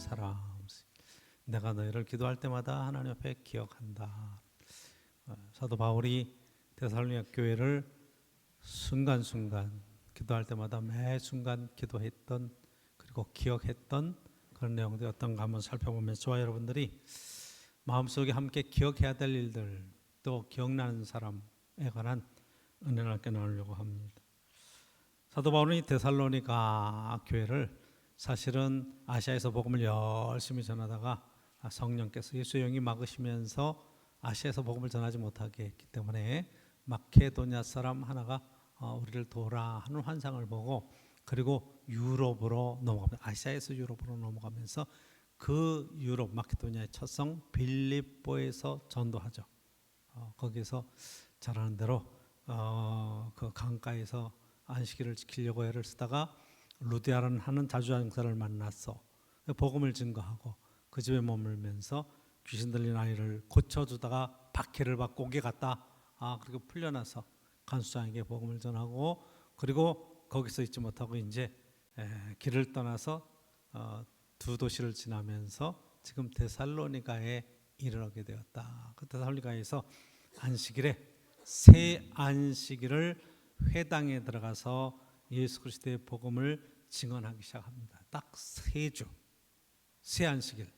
사람, 내가 너희를 기도할 때마다 하나님 앞에 기억한다. 사도 바울이 데살로니가 교회를 순간순간 기도할 때마다 매 순간 기도했던, 그리고 기억했던 그런 내용들이 어떤가 한번 살펴보면서 저와 여러분들이 마음속에 함께 기억해야 될 일들, 또 기억나는 사람에 관한 은혜를 함께 나누려고 합니다. 사도 바울은 이 데살로니가 교회를 사실은 아시아에서 복음을 열심히 전하다가 성령께서 예수의 영이 막으시면서 아시아에서 복음을 전하지 못하게 했기 때문에 마케도냐 사람 하나가 우리를 도우라 하는 환상을 보고, 그리고 유럽으로 넘어갑니다. 아시아에서 유럽으로 넘어가면서 그 유럽 마케도냐의 첫 성 빌립보에서 전도하죠. 거기서 잘 아는 대로 그 강가에서 안식일을 지키려고 애를 쓰다가 루디아라는 하는 자주장사를 만났어. 복음을 증거하고 그 집에 머물면서 귀신 들린 아이를 고쳐주다가 박해를 받고 오게 갔다. 그리고 풀려나서 간수장에게 복음을 전하고, 그리고 거기서 있지 못하고 이제 길을 떠나서 두 도시를 지나면서 지금 데살로니가에 이르게 되었다. 그 데살로니가에서 안식일에 새 안식일을 회당에 들어가서 예수 그리스도의 복음을 증언하기 시작합니다. 딱 3주 새 안식일.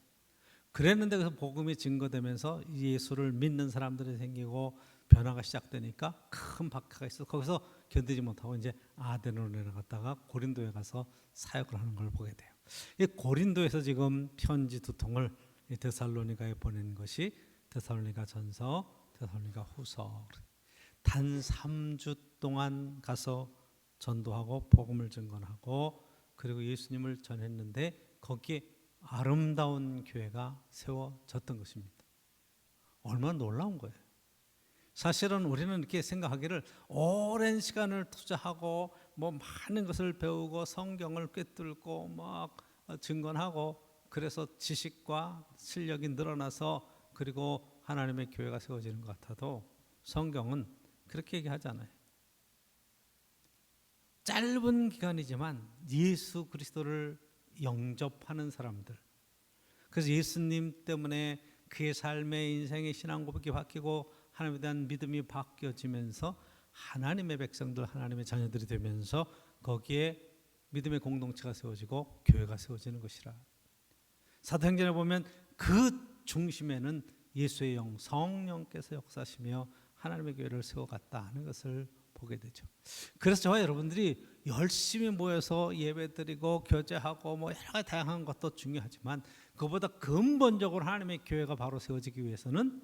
그랬는데 그래서 복음이 증거되면서 예수를 믿는 사람들이 생기고 변화가 시작되니까 큰 박해가 있어. 거기서 견디지 못하고 이제 아덴으로 내려갔다가 고린도에 가서 사역을 하는 걸 보게 돼요. 이 고린도에서 지금 편지 2통을 데살로니가에 보낸 것이 데살로니가 전서, 데살로니가 후서. 단 3주 동안 가서 전도하고 복음을 증언하고 그리고 예수님을 전했는데 거기에 아름다운 교회가 세워졌던 것입니다. 얼마나 놀라운 거예요. 사실은 우리는 이렇게 생각하기를 오랜 시간을 투자하고 뭐 많은 것을 배우고 성경을 꿰뚫고 막 증언하고 그래서 지식과 실력이 늘어나서 그리고 하나님의 교회가 세워지는 것 같아도 성경은 그렇게 얘기하잖아요. 짧은 기간이지만 예수 그리스도를 영접하는 사람들, 그래서 예수님 때문에 그의 삶의 인생의 신앙 고백이 바뀌고 하나님에 대한 믿음이 바뀌어지면서 하나님의 백성들, 하나님의 자녀들이 되면서 거기에 믿음의 공동체가 세워지고 교회가 세워지는 것이라. 사도행전에 보면 그 중심에는 예수의 영, 성령께서 역사하시며 하나님의 교회를 세워갔다 하는 것을 보게 되죠. 그래서 저와 여러분들이 열심히 모여서 예배드리고 교제하고 뭐 여러 가지 다양한 것도 중요하지만 그보다 근본적으로 하나님의 교회가 바로 세워지기 위해서는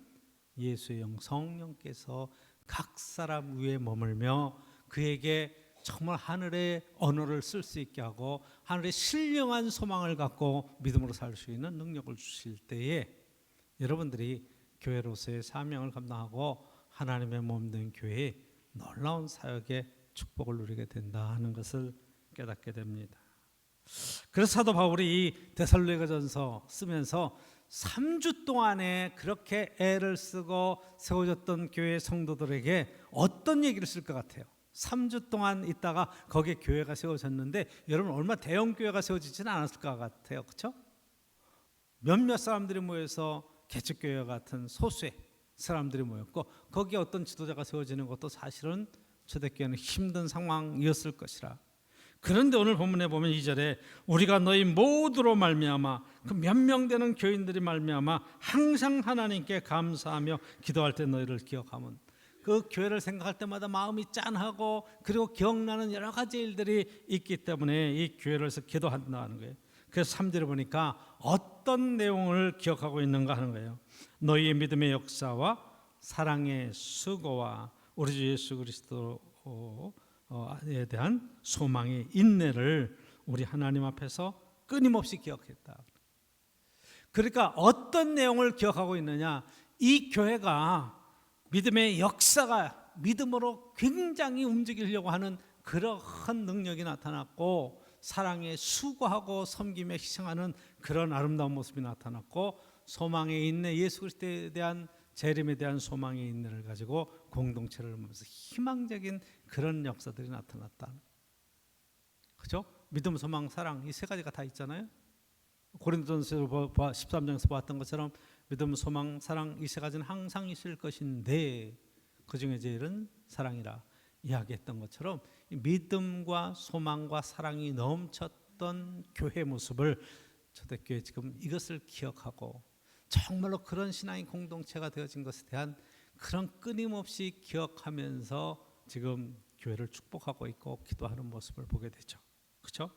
예수의 영, 성령께서 각 사람 위에 머물며 그에게 정말 하늘의 언어를 쓸 수 있게 하고 하늘의 신령한 소망을 갖고 믿음으로 살 수 있는 능력을 주실 때에 여러분들이 교회로서의 사명을 감당하고 하나님의 몸된 교회에 놀라운 사역의 축복을 누리게 된다 하는 것을 깨닫게 됩니다. 그래서 사도 바울이 이 데살로니가전서 쓰면서 3주 동안에 그렇게 애를 쓰고 세워졌던 교회 성도들에게 어떤 얘기를 쓸 것 같아요? 3주 동안 있다가 거기에 교회가 세워졌는데 여러분 얼마 대형 교회가 세워지지는 않았을 것 같아요. 그렇죠? 몇몇 사람들이 모여서 개척교회 같은 소수의 사람들이 모였고 거기에 어떤 지도자가 세워지는 것도 사실은 초대교회는 힘든 상황이었을 것이라. 그런데 오늘 본문에 보면 2절에 우리가 너희 모두로 말미암아 그 몇 명 되는 교인들이 말미암아 항상 하나님께 감사하며 기도할 때 너희를 기억하면, 그 교회를 생각할 때마다 마음이 짠하고 그리고 기억나는 여러 가지 일들이 있기 때문에 이 교회를 해서 기도한다는 거예요. 그래서 3절에 보니까 어떤 내용을 기억하고 있는가 하는 거예요. 너희의 믿음의 역사와 사랑의 수고와 우리 주 예수 그리스도에 대한 소망의 인내를 우리 하나님 앞에서 끊임없이 기억했다. 그러니까 어떤 내용을 기억하고 있느냐, 이 교회가 믿음의 역사가 믿음으로 굉장히 움직이려고 하는 그러한 능력이 나타났고 사랑에 수고하고 섬김에 희생하는 그런 아름다운 모습이 나타났고 소망의 인내, 예수 그리스도에 대한 재림에 대한 소망의 인내를 가지고 공동체를 보면서 희망적인 그런 역사들이 나타났다. 그죠? 믿음, 소망, 사랑 이 세 가지가 다 있잖아요. 고린도전서 13장에서 보았던 것처럼 믿음, 소망, 사랑 이 세 가지는 항상 있을 것인데 그중에 제일은 사랑이라 이야기했던 것처럼 믿음과 소망과 사랑이 넘쳤던 교회 모습을 초대교회 지금 이것을 기억하고 정말로 그런 신앙의 공동체가 되어진 것에 대한 그런 끊임없이 기억하면서 지금 교회를 축복하고 있고 기도하는 모습을 보게 되죠. 그렇죠?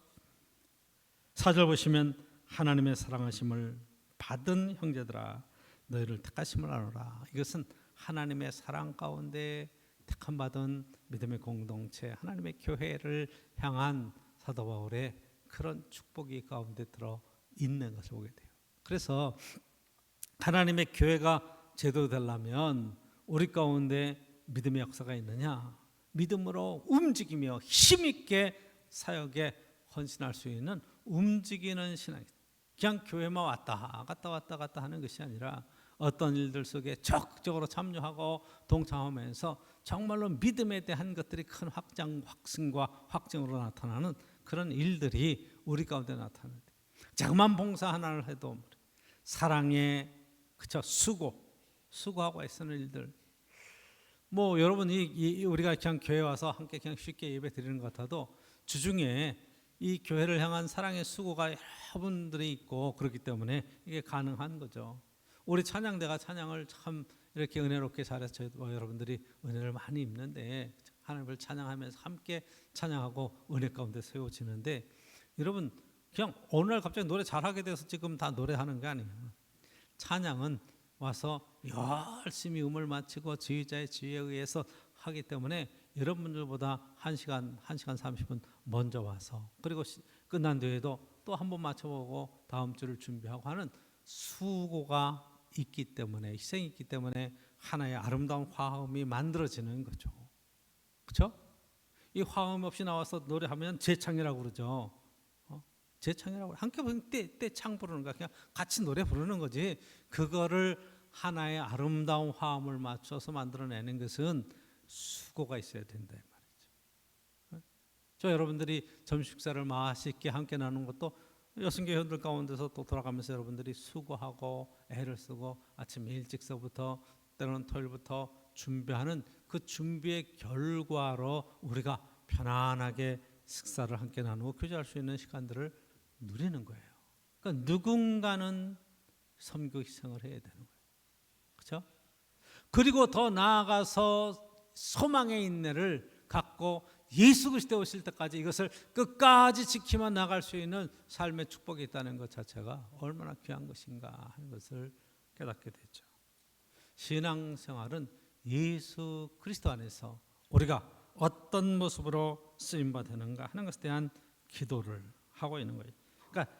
4절 보시면 하나님의 사랑하심을 받은 형제들아 너희를 택하심을 아노라. 이것은 하나님의 사랑 가운데 택함 받은 믿음의 공동체 하나님의 교회를 향한 사도 바울의 그런 축복이 가운데 들어 있는 것을 보게 돼요. 그래서 하나님의 교회가 제도되려면 우리 가운데 믿음의 역사가 있느냐? 믿음으로 움직이며 힘있게 사역에 헌신할 수 있는 움직이는 신앙이 그냥 교회만 왔다 갔다 하는 것이 아니라 어떤 일들 속에 적극적으로 참여하고 동참하면서 정말로 믿음에 대한 것들이 큰 확증과 확증으로 나타나는 그런 일들이 우리 가운데 나타납니다. 자그마한 봉사 하나를 해도 사랑에 그쵸 수고하고 애쓰는 일들 뭐 여러분이 우리가 그냥 교회 와서 함께 그냥 쉽게 예배 드리는 것 같아도 주중에 이 교회를 향한 사랑의 수고가 여러분들이 있고 그렇기 때문에 이게 가능한 거죠. 우리 찬양대가 찬양을 참 이렇게 은혜롭게 잘해서 여러분들이 은혜를 많이 입는데 하나님을 찬양하면서 함께 찬양하고 은혜 가운데 세워지는데 여러분 그냥 어느 날 갑자기 노래 잘하게 돼서 지금 다 노래하는 게 아니에요. 찬양은 와서 열심히 음을 맞추고 지휘자의 지휘에 의해서 하기 때문에 여러분들보다 1시간 30분 먼저 와서 그리고 끝난 뒤에도 또 한 번 맞춰보고 다음 주를 준비하고 하는 수고가 있기 때문에 희생이 있기 때문에 하나의 아름다운 화음이 만들어지는 거죠. 그렇죠? 이 화음 없이 나와서 노래하면 재창이라고 그러죠. 재창이라고 함께 부르는 떼창 부르는 거야. 그냥 같이 노래 부르는 거지. 그거를 하나의 아름다운 화음을 맞춰서 만들어내는 것은 수고가 있어야 된다 말이죠. 저 여러분들이 점심 식사를 맛있게 함께 나누는 것도 여성교회원들 가운데서 또 돌아가면서 여러분들이 수고하고 애를 쓰고 아침 일찍서부터 때로는 토요일부터 준비하는 그 준비의 결과로 우리가 편안하게 식사를 함께 나누고 교제할 수 있는 시간들을 누리는 거예요. 그러니까 누군가는 섬기고 희생을 해야 되는 거예요. 그렇죠? 그리고 더 나아가서 소망의 인내를 갖고 예수 그리스도 오실 때까지 이것을 끝까지 지키며 나갈 수 있는 삶의 축복이 있다는 것 자체가 얼마나 귀한 것인가 하는 것을 깨닫게 되죠. 신앙생활은 예수 그리스도 안에서 우리가 어떤 모습으로 쓰임받는가 하는 것에 대한 기도를 하고 있는 거예요. 그러니까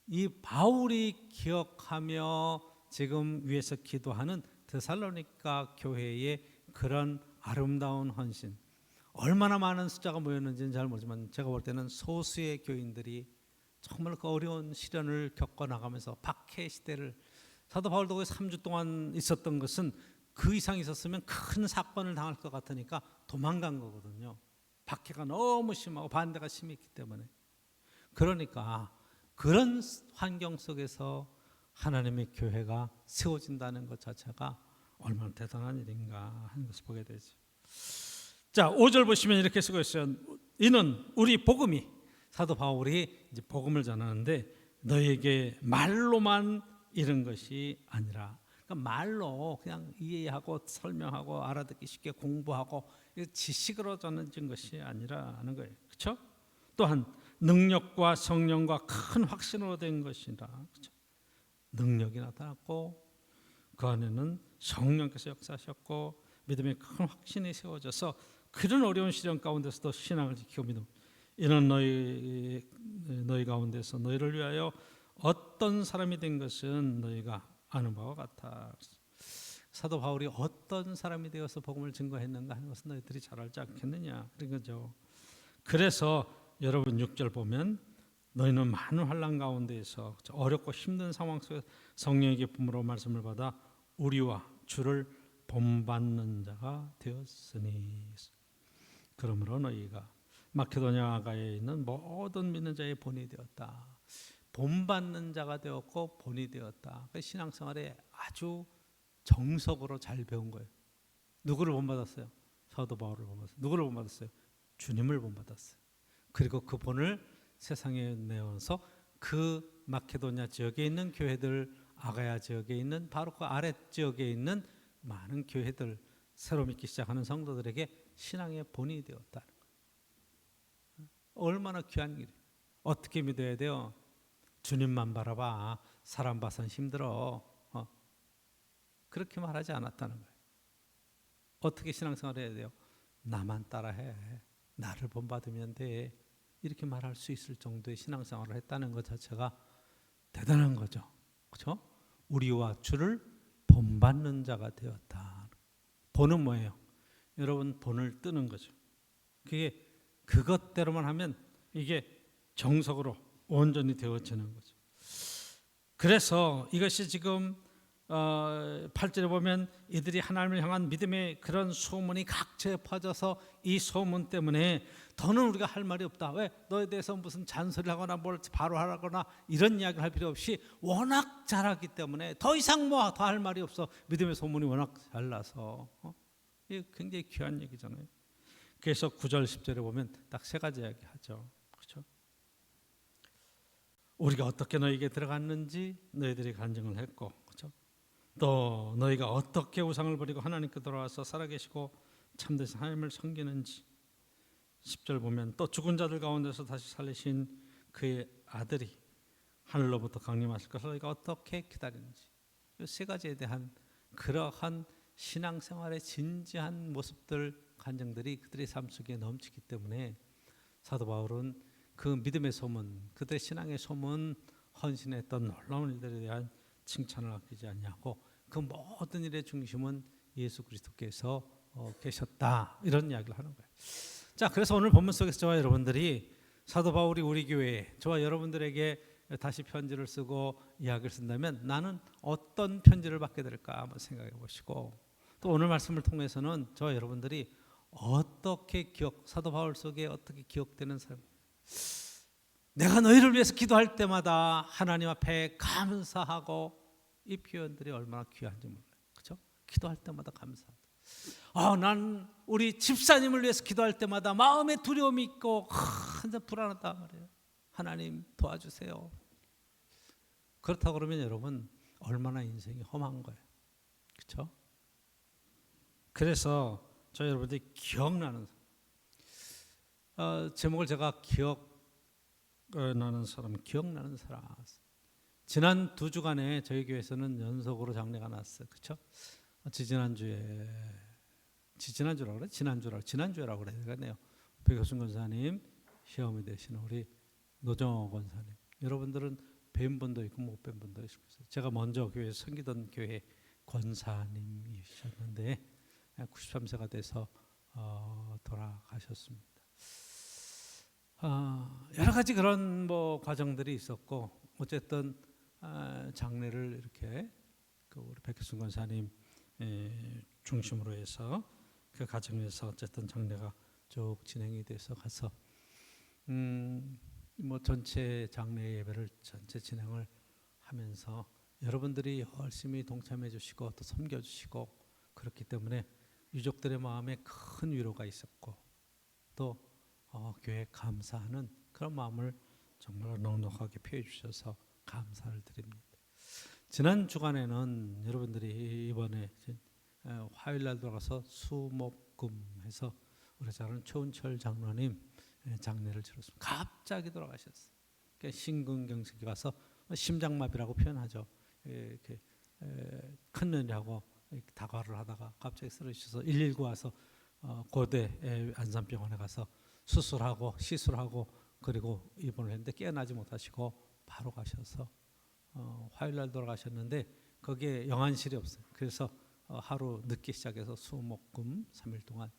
이 바울이 기억하며 지금 위에서 기도하는 데살로니가 교회의 그런 아름다운 헌신, 얼마나 많은 숫자가 모였는지는 잘 모르지만 제가 볼 때는 소수의 교인들이 정말 그 어려운 시련을 겪어나가면서 박해 시대를 사도 바울도 3주 동안 있었던 것은 그 이상 있었으면 큰 사건을 당할 것 같으니까 도망간 거거든요. 박해가 너무 심하고 반대가 심했기 때문에. 그러니까 그런 환경 속에서 하나님의 교회가 세워진다는 것 자체가 얼마나 대단한 일인가 하는 것을 보게 되죠. 자, 5절 보시면 이렇게 쓰고 있어요. 이는 우리 복음이 사도 바울이 이제 복음을 전하는데 너에게 말로만 이른 것이 아니라 그러니까 말로 그냥 이해하고 설명하고 알아듣기 쉽게 공부하고 지식으로 전해진 것이 아니라 하는 거예요. 그렇죠? 또한 능력과 성령과 큰 확신으로 된 것이라. 그렇죠? 능력이 나타났고 그 안에는 성령께서 역사하셨고 믿음의 큰 확신이 세워져서 그런 어려운 시련 가운데서도 신앙을 지키고 믿음. 이는 너희 가운데서 너희를 위하여 어떤 사람이 된 것은 너희가 아는 바와 같아. 사도 바울이 어떤 사람이 되어서 복음을 증거했는가 하는 것은 너희들이 잘 알지 않겠느냐 그런 거죠. 그래서 여러분 6절 보면 너희는 많은 환난 가운데에서 어렵고 힘든 상황 속에서 성령의 기쁨으로 말씀을 받아 우리와 주를 본받는 자가 되었으니 그러므로 너희가 마케도냐 아가야에 있는 모든 믿는 자의 본이 되었다. 본받는 자가 되었고 본이 되었다. 그 신앙생활에 아주 정석으로 잘 배운 거예요. 누구를 본받았어요? 사도 바울을 본받았어요. 누구를 본받았어요? 주님을 본받았어요. 그리고 그 본을 세상에 내어서 그 마케도냐 지역에 있는 교회들, 아가야 지역에 있는 바로 그 아랫 지역에 있는 많은 교회들, 새로 믿기 시작하는 성도들에게 신앙의 본이 되었다는 거예요. 얼마나 귀한 일이에요. 어떻게 믿어야 돼요? 주님만 바라봐. 사람 봐선 힘들어. 그렇게 말하지 않았다는 거예요. 어떻게 신앙생활 해야 돼요? 나만 따라해. 나를 본받으면 돼. 이렇게 말할 수 있을 정도의 신앙생활을 했다는 것 자체가 대단한 거죠. 그렇죠? 우리와 주를 본받는 자가 되었다. 본은 뭐예요? 여러분, 본을 뜨는 거죠. 그게 그것대로만 하면 이게 정석으로 온전히 되어지는 거죠. 그래서 이것이 지금 8절에 보면 이들이 하나님을 향한 믿음의 그런 소문이 각처에 퍼져서 이 소문 때문에 더는 우리가 할 말이 없다. 왜? 너에 대해서 무슨 잔소리를 하거나 뭘 바로 하거나 이런 이야기를 할 필요 없이 워낙 잘하기 때문에 더 이상 뭐 더 할 말이 없어. 믿음의 소문이 워낙 잘 나서 이게 굉장히 귀한 얘기잖아요. 그래서 9절 10절에 보면 딱 세 가지 이야기 하죠. 그렇죠? 우리가 어떻게 너에게 들어갔는지 너희들이 간증을 했고, 그렇죠? 또 너희가 어떻게 우상을 버리고 하나님께 돌아와서 살아계시고 참된 하나님을 섬기는지. 10절 보면 또 죽은 자들 가운데서 다시 살리신 그의 아들이 하늘로부터 강림하실 것을 너희가 어떻게 기다리는지. 이 세 가지에 대한 그러한 신앙생활의 진지한 모습들, 간증들이 그들의 삶 속에 넘치기 때문에 사도 바울은 그 믿음의 소문, 그들의 신앙의 소문, 헌신했던 놀라운 일들에 대한 칭찬을 아끼지 않냐고, 그 모든 일의 중심은 예수 그리스도께서 계셨다, 이런 이야기를 하는 거예요. 자, 그래서 오늘 본문 속에서 저와 여러분들이 사도 바울이 우리 교회에 저와 여러분들에게 다시 편지를 쓰고 이야기를 쓴다면 나는 어떤 편지를 받게 될까 한번 생각해 보시고, 또 오늘 말씀을 통해서는 저와 여러분들이 어떻게 사도 바울 속에 어떻게 기억되는 삶, 내가 너희를 위해서 기도할 때마다 하나님 앞에 감사하고, 이 표현들이 얼마나 귀한지 몰라요. 그렇죠? 기도할 때마다 감사하다. 난 우리 집사님을 위해서 기도할 때마다 마음에 두려움이 있고 항상 불안하다 말이에요. 하나님 도와주세요. 그렇다고 그러면 여러분 얼마나 인생이 험한 거예요. 그렇죠? 그래서 저 여러분들이 기억나는 제목을 제가 기억나는 사람. 지난 2주간에 저희 교회에서는 연속으로 장례가 났어요. 그렇죠? 지난주라고 그래야 되겠네요. 백효순 권사님 시어머니 되시는 우리 노정호 권사님. 여러분들은 뵌 분도 있고 못 뵌 분도 있을 거예요. 제가 먼저 교회 섬기던 교회 권사님이셨는데 93세가 돼서 돌아가셨습니다. 여러 가지 그런 과정들이 있었고, 어쨌든 장례를 이렇게 우리 백효순 권사님 중심으로 해서 그 과정에서 어쨌든 장례가 쭉 진행이 돼서 가서 전체 장례 예배를 전체 진행을 하면서 여러분들이 열심히 동참해 주시고 또 섬겨 주시고 그렇기 때문에 유족들의 마음에 큰 위로가 있었고, 또 교회에 감사하는 그런 마음을 정말 넉넉하게 표해 주셔서 감사를 드립니다. 지난 주간에는 여러분들이 이번에 화요일 날 돌아가서 수목금해서 우리 잘 아는 최운철 장로님 장례를 치렀습니다. 갑자기 돌아가셨어요. 그러니까 심근경색이 와서 심장마비라고 표현하죠. 이렇게 큰 년이하고 다과를 하다가 갑자기 쓰러지셔서 119 와서 고대 안산병원에 가서 수술하고 시술하고 그리고 입원을 했는데 깨어나지 못하시고 바로 가셔서 화요일 날 돌아가셨는데 거기에 영안실이 없어요. 그래서 하루 늦게 시작해서 수목금 3일 동안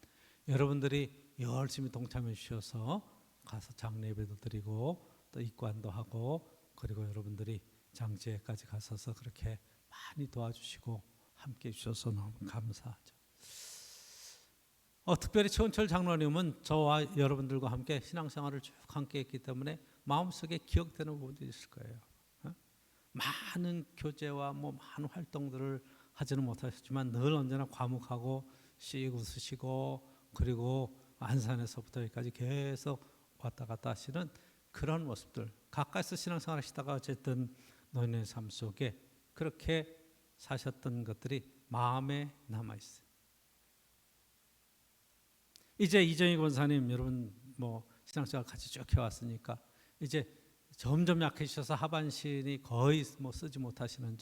여러분들이 열심히 동참해 주셔서 가서 장례 예배도 드리고 또 입관도 하고, 그리고 여러분들이 장제까지 가셔서 그렇게 많이 도와주시고 함께 해주셔서 너무 감사하죠. 특별히 최원철 장로님은 저와 여러분들과 함께 신앙생활을 쭉 함께 했기 때문에 마음속에 기억되는 부분도 있을 거예요. 많은 교제와 많은 활동들을 하지는 못하셨지만 늘 언제나 과묵하고 씩 웃으시고 그리고 안산에서부터 여기까지 계속 왔다 갔다 하시는 그런 모습들, 가까이서 신앙생활 하시다가 어쨌든 노인의 삶 속에 그렇게 사셨던 것들이 마음에 남아있어요. 이제 이정희 권사님, 여러분 신앙생활 같이 쭉 해왔으니까 이제 점점 약해지셔서 하반신이 거의 쓰지 못하시는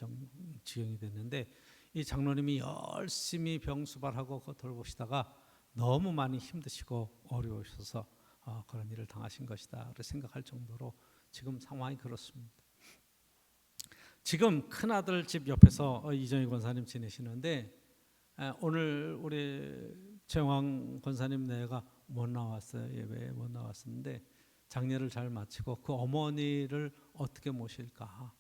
지경이 됐는데, 이 장로님이 열심히 병수발하고 그거 돌보시다가 너무 많이 힘드시고 어려우셔서 그런 일을 당하신 것이다 그렇게 생각할 정도로 지금 상황이 그렇습니다. 지금 큰아들 집 옆에서 이정희 권사님 지내시는데, 오늘 우리 최영황 권사님 내가 못 나왔어요. 예배에 못 나왔었는데 장례를 잘 마치고 그 어머니를 어떻게 모실까,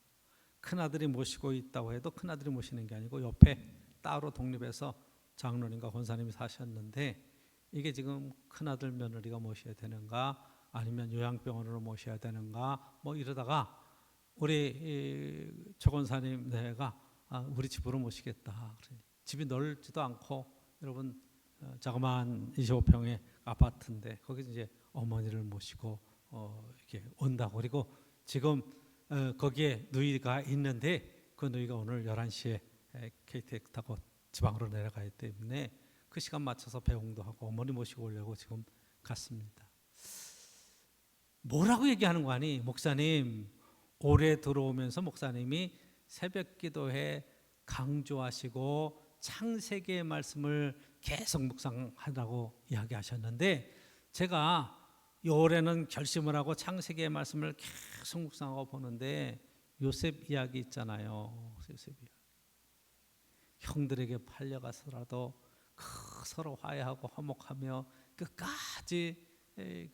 큰아들이 모시고 있다고 해도 큰아들이 모시는 게 아니고 옆에 따로 독립해서 장로님과 권사님이 사셨는데, 이게 지금 큰아들 며느리가 모셔야 되는가 아니면 요양병원으로 모셔야 되는가 이러다가 우리 조 권사님 내가 우리 집으로 모시겠다. 집이 넓지도 않고 여러분 자그마한 25평의 아파트인데 거기 이제 어머니를 모시고 이렇게 온다고. 그리고 지금 거기에 누이가 있는데 그 누이가 오늘 11시에 KTX 타고 지방으로 내려가기 때문에 그 시간 맞춰서 배웅도 하고 어머니 모시고 오려고 지금 갔습니다. 뭐라고 얘기하는 거 아니? 목사님, 올해 들어오면서 목사님이 새벽 기도회 강조하시고 창세기의 말씀을 계속 묵상하라고 이야기하셨는데, 제가 올해는 결심을 하고 창세기의 말씀을 계속 묵상하고 보는데 요셉 이야기 있잖아요. 요셉 이야기. 형들에게 팔려가서라도 서로 화해하고 화목하며 끝까지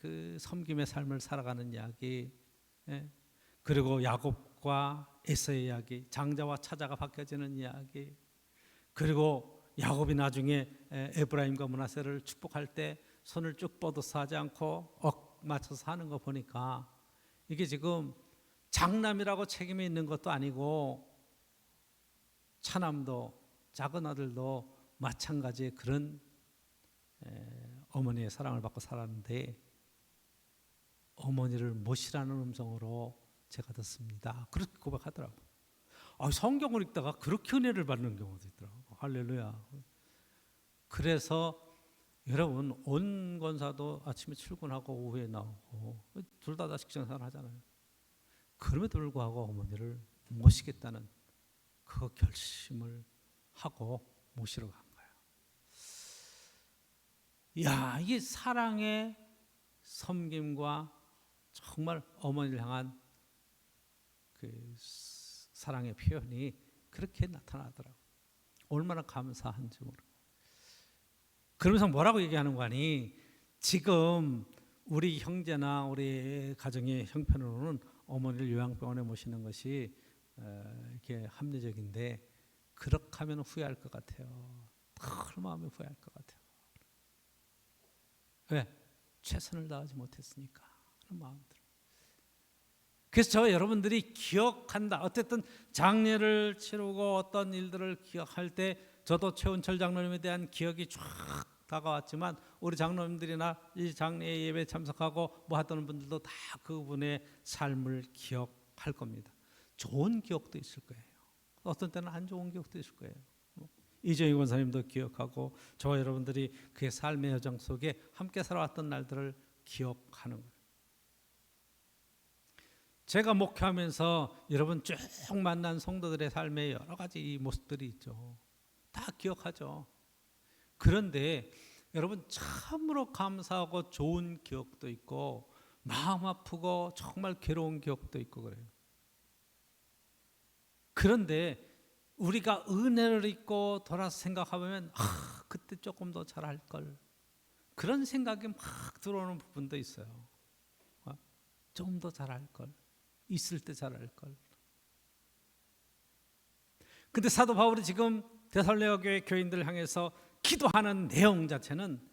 그 섬김의 삶을 살아가는 이야기, 그리고 야곱과 에서의 이야기, 장자와 차자가 바뀌어지는 이야기, 그리고 야곱이 나중에 에브라임과 므낫세를 축복할 때 손을 쭉 뻗어서 하지 않고 억 맞춰서 하는 거 보니까 이게 지금 장남이라고 책임이 있는 것도 아니고 차남도 작은 아들도 마찬가지의 그런 어머니의 사랑을 받고 살았는데 어머니를 모시라는 음성으로 제가 듣습니다. 그렇게 고백하더라고요. 성경을 읽다가 그렇게 은혜를 받는 경우도 있더라고요. 할렐루야. 그래서 여러분 온 권사도 아침에 출근하고 오후에 나오고 둘 다 직장생활 하잖아요. 그럼에도 불구하고 어머니를 모시겠다는 그 결심을 하고 모시러 간 거예요. 야, 이게 사랑의 섬김과 정말 어머니를 향한 그 사랑의 표현이 그렇게 나타나더라고요. 얼마나 감사한지 모르고. 그러면서 뭐라고 얘기하는 거 아니? 지금 우리 형제나 우리 가정의 형편으로는 어머니를 요양병원에 모시는 것이 이렇게 합리적인데 그렇게 하면 후회할 것 같아요. 큰 마음에 후회할 것 같아요. 왜? 최선을 다하지 못했으니까 그런 마음들. 그래서 저 여러분들이 기억한다. 어쨌든 장례를 치르고 어떤 일들을 기억할 때 저도 최은철 장로님에 대한 기억이 쫙 다가왔지만 우리 장로님들이나 이 장례 예배에 참석하고 하던 분들도 다 그분의 삶을 기억할 겁니다. 좋은 기억도 있을 거예요. 어떤 때는 안 좋은 기억도 있을 거예요. 이정희 권사님도 기억하고 저와 여러분들이 그의 삶의 여정 속에 함께 살아왔던 날들을 기억하는 거예요. 제가 목회하면서 여러분 쭉 만난 성도들의 삶의 여러 가지 모습들이 있죠. 다 기억하죠. 그런데 여러분 참으로 감사하고 좋은 기억도 있고 마음 아프고 정말 괴로운 기억도 있고 그래요. 그런데 우리가 은혜를 잊고 돌아서 생각하면 그때 조금 더 잘할 걸, 그런 생각이 막 들어오는 부분도 있어요. 좀 더 잘할 걸, 있을 때 잘할 걸. 근데 사도 바울이 지금 데살로니가 교회 교인들을 향해서 기도하는 내용 자체는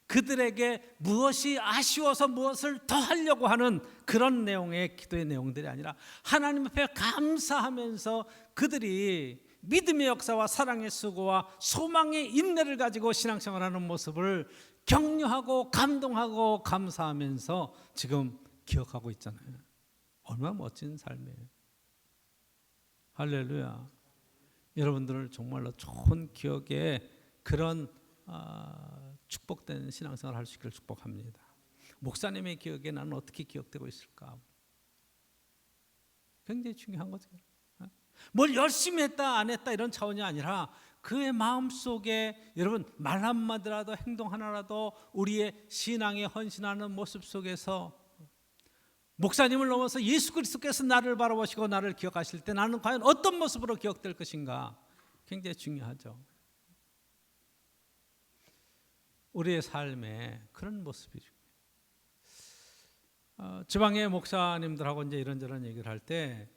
그들에게 무엇이 아쉬워서 무엇을 더 하려고 하는 그런 내용의 기도의 내용들이 아니라 하나님 앞에 감사하면서 그들이 믿음의 역사와 사랑의 수고와 소망의 인내를 가지고 신앙생활하는 모습을 격려하고 감동하고 감사하면서 지금 기억하고 있잖아요. 얼마나 멋진 삶이에요. 할렐루야. 여러분들을 정말로 좋은 기억에 그런 축복된 신앙생활을 할 수 있기를 축복합니다. 목사님의 기억에 나는 어떻게 기억되고 있을까? 굉장히 중요한 거죠. 뭘 열심히 했다 안 했다 이런 차원이 아니라 그의 마음속에 여러분 말 한마디라도 행동 하나라도 우리의 신앙에 헌신하는 모습 속에서 목사님을 넘어서 예수 그리스도께서 나를 바라보시고 나를 기억하실 때 나는 과연 어떤 모습으로 기억될 것인가 굉장히 중요하죠. 우리의 삶에 그런 모습이 지방의 목사님들하고 이제 이런저런 얘기를 할 때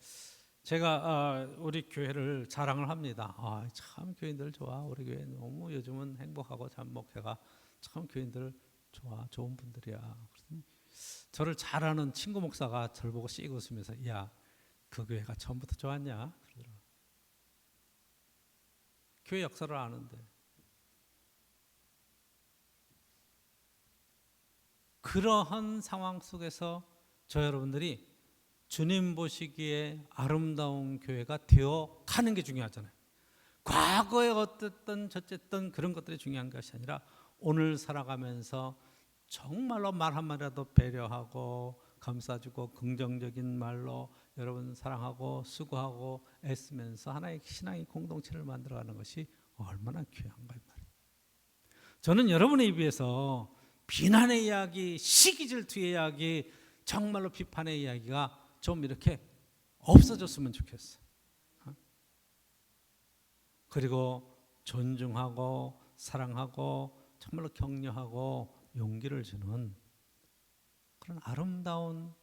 제가 우리 교회를 자랑을 합니다. 참 교인들 좋아. 우리 교회 너무 요즘은 행복하고 잠목회가 참 교인들 좋아. 좋은 분들이야. 그랬더니 저를 잘 아는 친구 목사가 저를 보고 씩 웃으면서 야, 그 교회가 처음부터 좋았냐? 그러더라고요. 교회 역사를 아는데. 그러한 상황 속에서 저 여러분들이 주님 보시기에 아름다운 교회가 되어 가는 게 중요하잖아요. 과거에 어땠던 저쨌든 그런 것들이 중요한 것이 아니라 오늘 살아가면서 정말로 말 한마디라도 배려하고 감싸주고 긍정적인 말로 여러분 사랑하고 수고하고 애쓰면서 하나의 신앙의 공동체를 만들어가는 것이 얼마나 귀한가 이 말이에요. 저는 여러분에 비해서 비난의 이야기, 시기 질투의 이야기, 정말로 비판의 이야기가 좀 이렇게 없어졌으면 좋겠어. 그리고 존중하고 사랑하고 정말로 격려하고 용기를 주는 그런 아름다운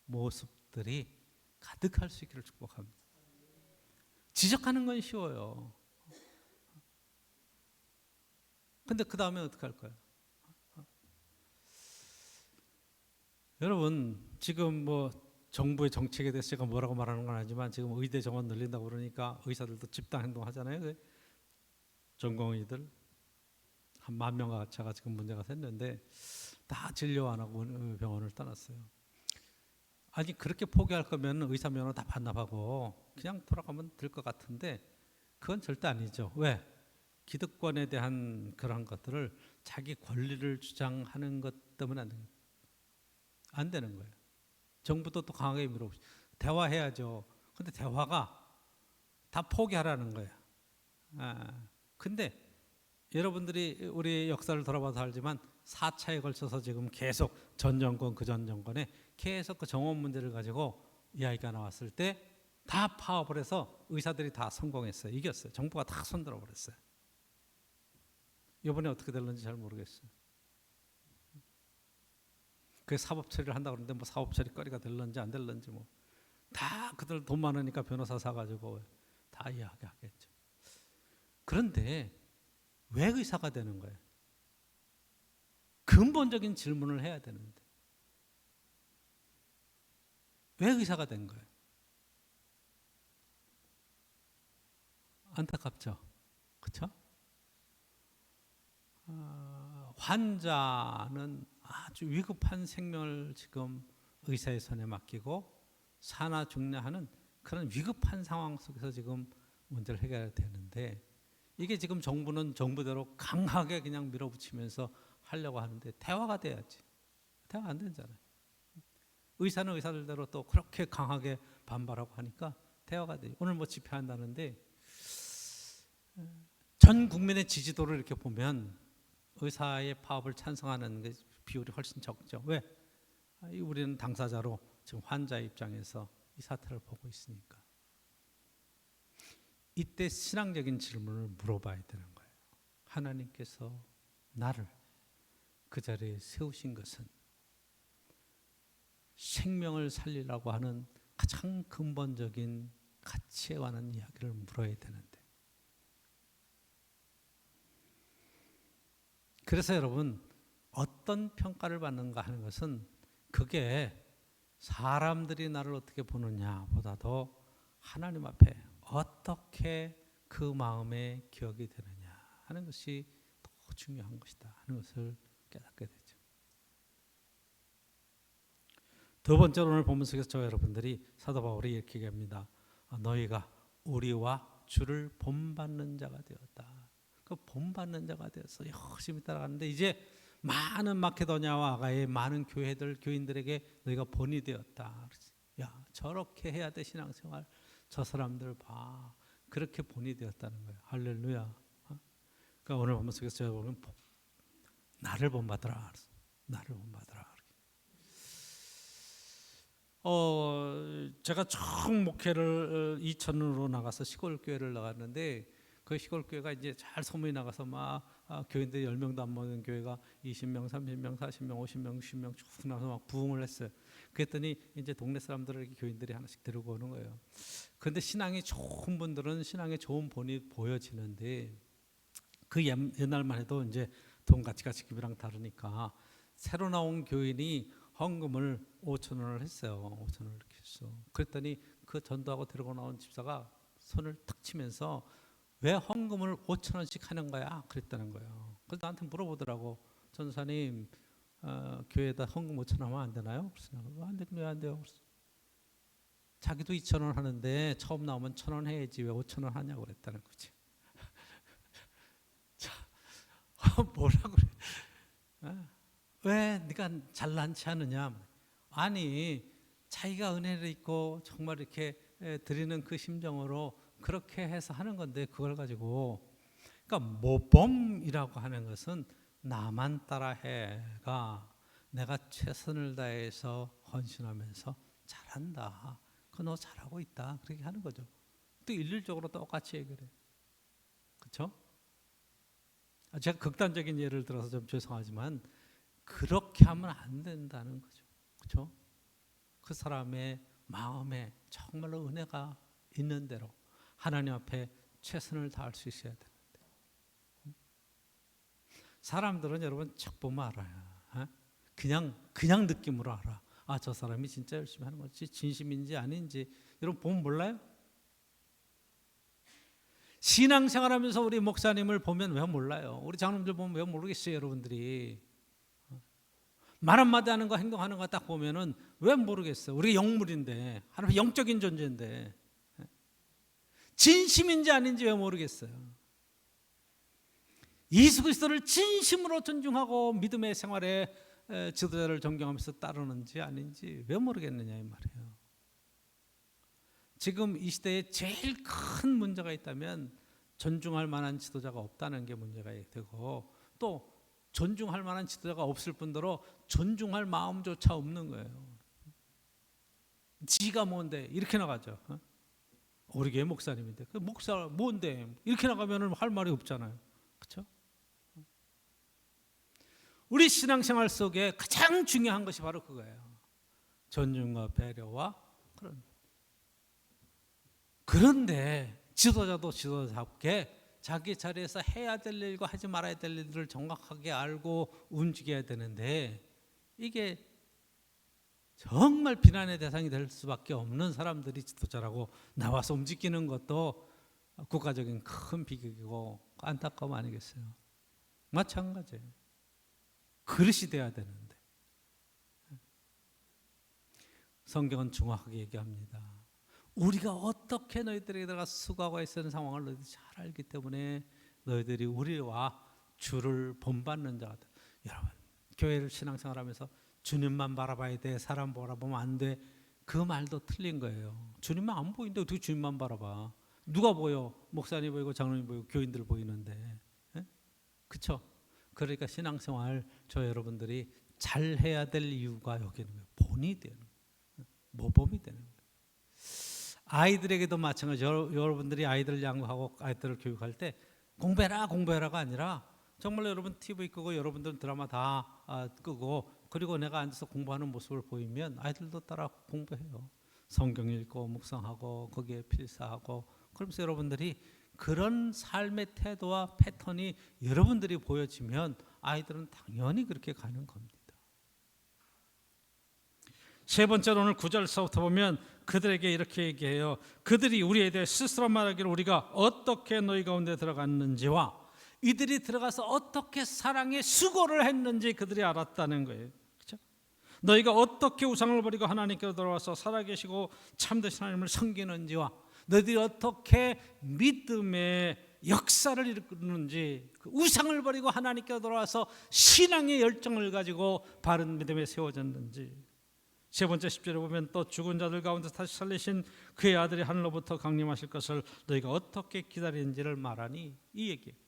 모습들이 가득할 수 있기를 축복합니다. 지적하는 건 쉬워요. 근데 그 다음에 어떻게 할 거예요? 여러분 지금 뭐 정부의 정책에 대해서 제가 뭐라고 말하는 건 아니지만 지금 의대 정원 늘린다고 그러니까 의사들도 집단 행동하잖아요. 전공의들 한 10,000명 가차가 지금 문제가 생겼는데 다 진료 안 하고 병원을 떠났어요. 아니 그렇게 포기할 거면 의사 면허 다 반납하고 그냥 돌아가면 될 것 같은데 그건 절대 아니죠. 왜? 기득권에 대한 그런 것들을 자기 권리를 주장하는 것 때문에 안 되는 거예요. 정부도 또 강하게 밀어붙이고 대화해야죠. 근데 대화가 다 포기하라는 거예요. 근데 여러분들이 우리 역사를 돌아봐서 알지만 4차에 걸쳐서 지금 계속 전 정권 그 전 정권에 계속 그 정원 문제를 가지고 이야기가 나왔을 때 다 파업을 해서 의사들이 다 성공했어요. 이겼어요. 정부가 다 손들어 버렸어요. 이번에 어떻게 될는지 잘 모르겠어요. 그 사법 처리를 한다고 그러는데 뭐 사법 처리 거리가 될런지 안 될런지 뭐 다 그들 돈 많으니까 변호사 사가지고 다 이야기하겠죠. 그런데 왜 의사가 되는 거예요? 근본적인 질문을 해야 되는데 왜 의사가 된 거예요? 안타깝죠, 그렇죠? 환자는 아주 위급한 생명을 지금 의사의 손에 맡기고 사나 죽나 하는 그런 위급한 상황 속에서 지금 문제를 해결해야 되는데 이게 지금 정부는 정부대로 강하게 그냥 밀어붙이면서 하려고 하는데 대화가 돼야지. 대화가 안 되잖아요. 의사는 의사들대로 또 그렇게 강하게 반발하고 하니까 대화가 돼요. 오늘 뭐 집회한다는데 전 국민의 지지도를 이렇게 보면 의사의 파업을 찬성하는 게 비율이 훨씬 적죠. 왜? 우리는 당사자로 지금 환자의 입장에서 이 사태를 보고 있으니까. 이때 신앙적인 질문을 물어봐야 되는 거예요. 하나님께서 나를 그 자리에 세우신 것은 생명을 살리려고 하는 가장 근본적인 가치에 관한 이야기를 물어야 되는데 그래서 여러분 어떤 평가를 받는가 하는 것은 그게 사람들이 나를 어떻게 보느냐보다도 하나님 앞에 어떻게 그 마음에 기억이 되느냐 하는 것이 더 중요한 것이다 하는 것을 깨닫게 되죠. 두 번째로 오늘 본문 속에서 저 여러분들이 사도 바울이 이렇게 얘기합니다. 너희가 우리와 주를 본받는 자가 되었다. 그 본받는 자가 되어서 열심히 따라가는데 이제 많은 마케도냐와 아가의 많은 교인들에게 너희가 본이 되었다. 야, 저렇게 해야 돼 신앙생활. 저 사람들 봐. 그렇게 본이 되었다는 거예요. 할렐루야. 그러니까 오늘 본문 속에서 제가 보면 나를 본받으라. 나를 본받으라. 제가 처음 목회를 2000으로 나가서 시골 교회를 나갔는데 그 시골 교회가 이제 잘 소문이 나가서 막 교인들이 10명도 안 모이는 교회가 20명, 30명, 40명, 50명, 60명 쭉 나서 막 부흥을 했어요. 그랬더니 이제 동네 사람들을 교인들이 하나씩 데리고 오는 거예요. 그런데 신앙이 좋은 분들은 신앙의 좋은 본이 보여지는데 그 옛날만 해도 이제 돈 가치가 지금이랑 다르니까 새로 나온 교인이 헌금을 5천 원을 했어요. 5천 원을 이렇게 했어. 그랬더니 그 전도하고 데리고 나온 집사가 손을 탁 치면서 왜 헌금을 5천 원씩 하는 거야? 그랬다는 거예요. 그래서 나한테 물어보더라고. 전사님 교회에다 헌금 5천 원 하면 안 되나요? 그래서 안 되면 왜 안 돼요? 그래서 자기도 2천 원 하는데 처음 나오면 1,000 원 해야지 왜 5천 원 하냐고 그랬다는 거지. 자, 뭐라고 그래? 왜 네가 잘난치 하느냐? 아니 자기가 은혜를 입고 정말 이렇게 드리는 그 심정으로 그렇게 해서 하는 건데 그걸 가지고 그러니까 모범이라고 하는 것은 나만 따라해가 내가 최선을 다해서 헌신하면서 잘한다. 그 너 잘하고 있다. 그렇게 하는 거죠. 또 일률적으로 똑같이 얘기를 해요. 그렇죠? 제가 극단적인 예를 들어서 좀 죄송하지만 그렇게 하면 안 된다는 거죠. 그렇죠? 그 사람의 마음에 정말로 은혜가 있는 대로 하나님 앞에 최선을 다할 수 있어야 되는데 사람들은 여러분 척 보면 알아요. 그냥 느낌으로 알아. 저 사람이 진짜 열심히 하는 거지 진심인지 아닌지 여러분 보면 몰라요? 신앙생활하면서 우리 목사님을 보면 왜 몰라요? 우리 장로님들 보면 왜 모르겠어요, 여러분들이? 말 한마디 하는 거 행동하는 거 딱 보면은 왜 모르겠어요? 우리 영물인데 하나님 영적인 존재인데 진심인지 아닌지 왜 모르겠어요? 예수 그리스도를 진심으로 존중하고 믿음의 생활에 지도자를 존경하면서 따르는지 아닌지 왜 모르겠느냐 이 말이에요. 지금 이 시대에 제일 큰 문제가 있다면 존중할 만한 지도자가 없다는 게 문제가 되고 또 존중할 만한 지도자가 없을 뿐더러 존중할 마음조차 없는 거예요. 지가 뭔데 이렇게 나가죠. 우리 교회 목사님인데 그 목사 뭔데 이렇게 나가면 할 말이 없잖아요. 그렇죠? 우리 신앙생활 속에 가장 중요한 것이 바로 그거예요. 존중과 배려와 그런데 지도자도 지도자답게 자기 자리에서 해야 될 일과 하지 말아야 될 일들을 정확하게 알고 움직여야 되는데 이게 정말 비난의 대상이 될 수밖에 없는 사람들이 지도자라고 나와서 움직이는 것도 국가적인 큰 비극이고 안타까움 아니겠어요? 마찬가지예요. 그릇이 돼야 되는데 성경은 정확하게 얘기합니다. 우리가 어떻게 너희들에게 들어가 수고하고 애쓰는 상황을 너희들이 잘 알기 때문에 너희들이 우리와 주를 본받는 자가 돼. 여러분 교회를 신앙생활하면서 주님만 바라봐야 돼. 사람 바라보면 안 돼. 그 말도 틀린 거예요. 주님만 안 보이는데 어떻게 주님만 바라봐. 누가 보여? 목사님 보이고 장로님 보이고 교인들 보이는데. 그렇죠? 그러니까 신앙생활 저 여러분들이 잘해야 될 이유가 여기 있는 거예요. 본이 되는 거예요. 모범이 되는 거예요. 아이들에게도 마찬가지로 여러분들이 아이들을 양육하고 아이들을 교육할 때 공부해라가 아니라 정말 여러분 TV 끄고 여러분들 드라마 다 끄고 그리고 내가 앉아서 공부하는 모습을 보이면 아이들도 따라 공부해요. 성경 읽고 묵상하고 거기에 필사하고 그러면서 여러분들이 그런 삶의 태도와 패턴이 여러분들이 보여지면 아이들은 당연히 그렇게 가는 겁니다. 세 번째로 오늘 9절서부터 보면 그들에게 이렇게 얘기해요. 그들이 우리에 대해 스스로 말하기를 우리가 어떻게 너희 가운데 들어갔는지와 이들이 들어가서 어떻게 사랑의 수고를 했는지 그들이 알았다는 거예요. 그렇죠? 너희가 어떻게 우상을 버리고 하나님께로 돌아와서 살아계시고 참되신 하나님을 섬기는지와 너희들이 어떻게 믿음의 역사를 이루는지, 그 우상을 버리고 하나님께로 돌아와서 신앙의 열정을 가지고 바른 믿음에 세워졌는지. 세 번째 10절에 보면 또 죽은 자들 가운데 다시 살리신 그의 아들이 하늘로부터 강림하실 것을 너희가 어떻게 기다리는지를 말하니, 이 얘기예요.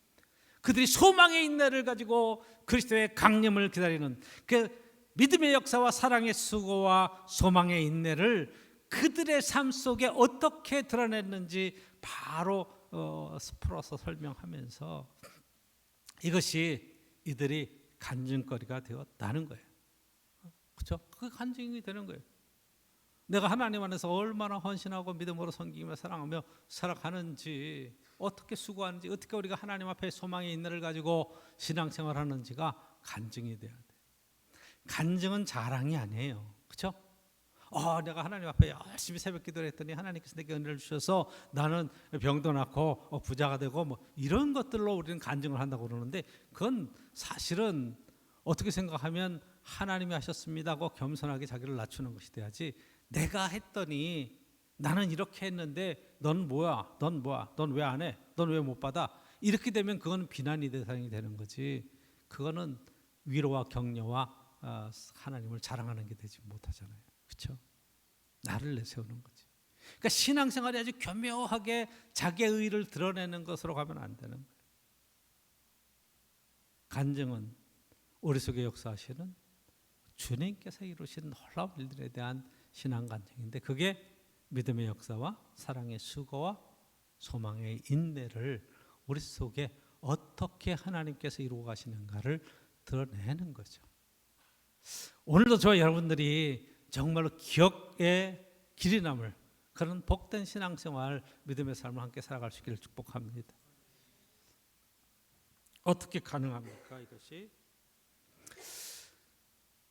그들이 소망의 인내를 가지고 그리스도의 강림을 기다리는 그 믿음의 역사와 사랑의 수고와 소망의 인내를 그들의 삶 속에 어떻게 드러냈는지 바로 풀어서 설명하면서 이것이 이들이 간증거리가 되었다는 거예요. 그렇죠? 그 간증이 되는 거예요. 내가 하나님 안에서 얼마나 헌신하고 믿음으로 섬기며 사랑하며 살아가는지, 어떻게 수고하는지, 어떻게 우리가 하나님 앞에 소망의 인내를 가지고 신앙생활하는지가 간증이 돼야 돼. 간증은 자랑이 아니에요. 그렇죠? 내가 하나님 앞에 열심히 새벽 기도를 했더니 하나님께서 내게 은혜를 주셔서 나는 병도 낫고 부자가 되고 뭐 이런 것들로 우리는 간증을 한다고 그러는데, 그건 사실은 어떻게 생각하면 하나님이 하셨습니다 하고 겸손하게 자기를 낮추는 것이 돼야지, 내가 했더니 나는 이렇게 했는데 넌 뭐야, 넌 왜 안 해, 넌 왜 못 받아, 이렇게 되면 그건 비난이 대상이 되는 거지, 그거는 위로와 격려와 하나님을 자랑하는 게 되지 못하잖아요. 그렇죠? 나를 내세우는 거지. 그러니까 신앙생활이 아주 교묘하게 자기의 의의를 드러내는 것으로 가면 안 되는 거예요. 간증은 우리 속에 역사하시는 주님께서 이루신 놀라운 일들에 대한 신앙 간증인데, 그게 믿음의 역사와 사랑의 수고와 소망의 인내를 우리 속에 어떻게 하나님께서 이루어 가시는가를 드러내는 거죠. 오늘도 저와 여러분들이 정말로 기억에 길이 남을 그런 복된 신앙생활, 믿음의 삶을 함께 살아갈 수 있기를 축복합니다. 어떻게 가능합니까 이것이?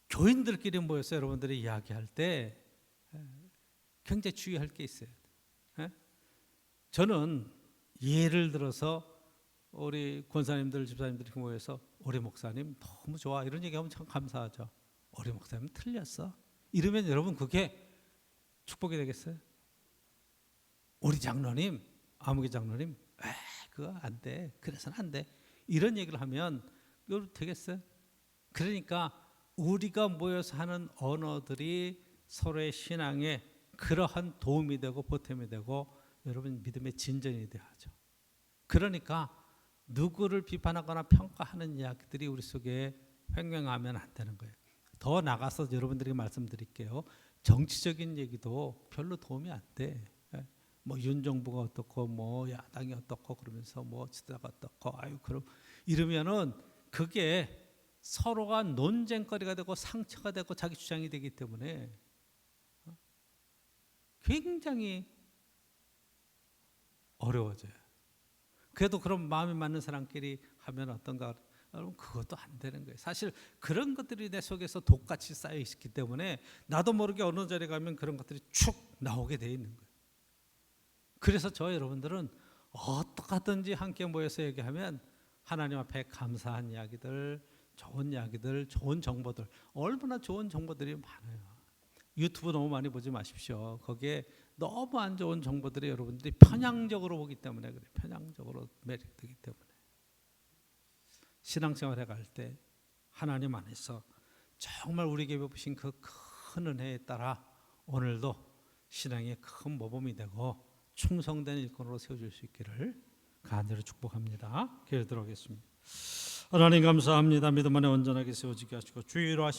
교인들끼리 모여서 여러분들이 이야기할 때 굉장히 주의할 게 있어요. 저는 예를 들어서 우리 권사님들, 집사님들이 모여서 우리 목사님 너무 좋아 이런 얘기하면 참 감사하죠. 우리 목사님 틀렸어 이러면 여러분 그게 축복이 되겠어요? 우리 장로님, 아무개 장로님 그거 안 돼, 그래서는 안 돼, 이런 얘기를 하면 이거 되겠어요? 그러니까 우리가 모여서 하는 언어들이 서로의 신앙에 그러한 도움이 되고 보탬이 되고 여러분 믿음의 진전이 돼야 하죠. 그러니까 누구를 비판하거나 평가하는 이야기들이 우리 속에 횡행하면 안 되는 거예요. 더 나가서 여러분들에게 말씀드릴게요. 정치적인 얘기도 별로 도움이 안 돼. 뭐 윤정부가 어떻고 뭐 야당이 어떻고 그러면서 뭐 지도자가 어떻고 그럼 이러면은 그게 서로가 논쟁거리가 되고 상처가 되고 자기 주장이 되기 때문에 굉장히 어려워져요. 그래도 그런 마음이 맞는 사람끼리 하면 어떤가? 여러분 그것도 안 되는 거예요. 사실 그런 것들이 내 속에서 독같이 쌓여 있기 때문에 나도 모르게 어느 자리에 가면 그런 것들이 축 나오게 돼 있는 거예요. 그래서 저 여러분들은 어떻게든지 함께 모여서 얘기하면 하나님 앞에 감사한 이야기들, 좋은 이야기들, 좋은 정보들, 얼마나 좋은 정보들이 많아요. 유튜브 너무 많이 보지 마십시오. 거기에 너무 안 좋은 정보들이 여러분들이 편향적으로 보기 때문에 그래요. 편향적으로 매력되기 때문에. 신앙생활 해갈 때 하나님 안에서 정말 우리에게 베푸신 그 큰 은혜에 따라 오늘도 신앙의 큰 모범이 되고 충성된 일꾼으로 세워줄 수 있기를 간절히 축복합니다. 기도하겠습니다. 하나님 감사합니다. 믿음 안에 온전하게 세워지게 하시고 주의로 하심